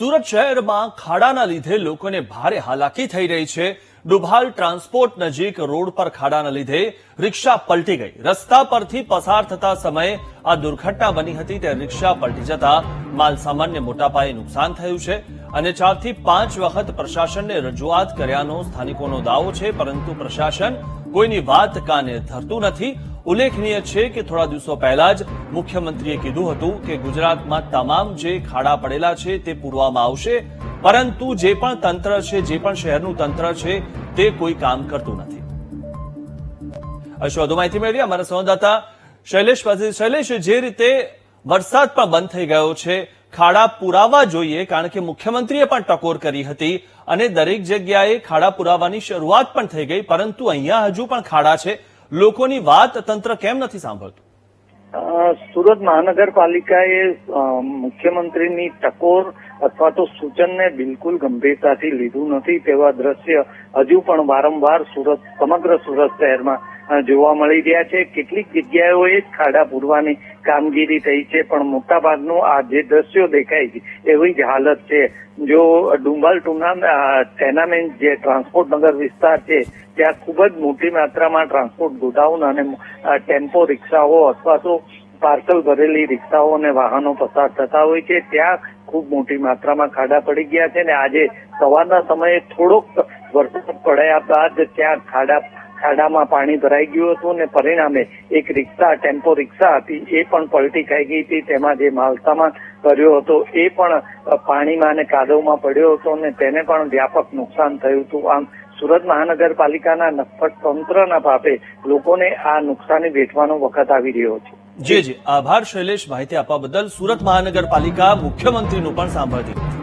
સુરત શહેરમાં ખાડાના લીધે લોકોને ભારે હાલાકી થઈ રહી છે। ડુભાલ ટ્રાન્સપોર્ટ નજીક રોડ પર ખાડાના લીધે રિક્ષા પલટી ગઈ। રસ્તા પરથી પસાર થતા સમયે આ દુર્ઘટના બની હતી। તે રિક્ષા પલટી જતા માલસામાનને મોટા પાયે નુકસાન થયું છે અને 4 થી 5 વખત પ્રશાસનને રજૂઆત કર્યાનો સ્થાનિકોનો દાવો છે, પરંતુ પ્રશાસન કોઈની વાત કાને ધરતું નથી। ઉલ્લેખનીય છે કે થોડા દિવસો પહેલા જ મુખ્યમંત્રીએ કીધું હતું કે ગુજરાતમાં તમામ જે ખાડા પડેલા છે તે પૂરવામાં આવશે, પરંતુ જે પણ તંત્ર છે, જે પણ શહેરનું તંત્ર છે તે કોઈ કામ કરતું નથી। વધુ માહિતી મેળવી અમારા સંવાદદાતા શૈલેષ પાસે। શૈલેષ, જે રીતે વરસાદ પણ બંધ થઈ ગયો છે, ખાડા પુરાવા જોઈએ, કારણ કે મુખ્યમંત્રીએ પણ ટકોર કરી હતી અને દરેક જગ્યાએ ખાડા પુરાવાની શરૂઆત પણ થઈ ગઈ, પરંતુ અહીંયા હજુ પણ ખાડા છે। લોકોની વાત તંત્ર કેમ નથી સાંભળતું? સુરત મહાનગરપાલિકાએ મુખ્યમંત્રીની ટકોર અથવા તો સૂચનને બિલકુલ ગંભીરતાથી લીધું નથી તેવા દ્રશ્ય હજુ પણ વારંવાર સમગ્ર સુરત શહેરમાં જોવા મળી રહ્યા છે। કેટલીક જગ્યાઓએ જ ખાડા પૂરવાની કામગીરી થઈ છે, પણ મોટાભાગનું આ જે દ્રશ્યો દેખાય છે એવી જ હાલત છે। જો ડુંબાલ ટેનામેન્ટ જે ટ્રાન્સપોર્ટ નગર વિસ્તાર છે ત્યાં ખૂબ જ મોટી માત્રામાં ટ્રાન્સપોર્ટ ગોડાઉન અને ટેમ્પો રિક્ષાઓ અથવા તો પાર્સલ ભરેલી રિક્ષાઓ અને વાહનો પસાર થતા હોય છે, ત્યાં ખૂબ મોટી માત્રામાં ખાડા પડી ગયા છે અને આજે સવારના સમયે થોડોક વરસાદ પડ્યા બાદ ત્યાં ખાડામાં પાણી ભરાઈ ગયું હતું અને પરિણામે એક ટેમ્પો રિક્ષા હતી એ પણ પલટી ખાઈ ગઈ હતી। તેમાં જે માલસામાન ભર્યો હતો એ પણ પાણીમાં અને કાદવમાં પડ્યો હતો અને તેને પણ વ્યાપક નુકસાન થયું હતું। આમ સુરત મહાનગરપાલિકાના નફ્ફટ તંત્રના પાપે લોકોને આ નુકસાની વેઠવાનો વખત આવી રહ્યો છે। જી, આભાર શૈલેષ, માહિતી આપવા બદલ। સુરત મહાનગરપાલિકા મુખ્યમંત્રીનું પણ સાંભળતી નથી।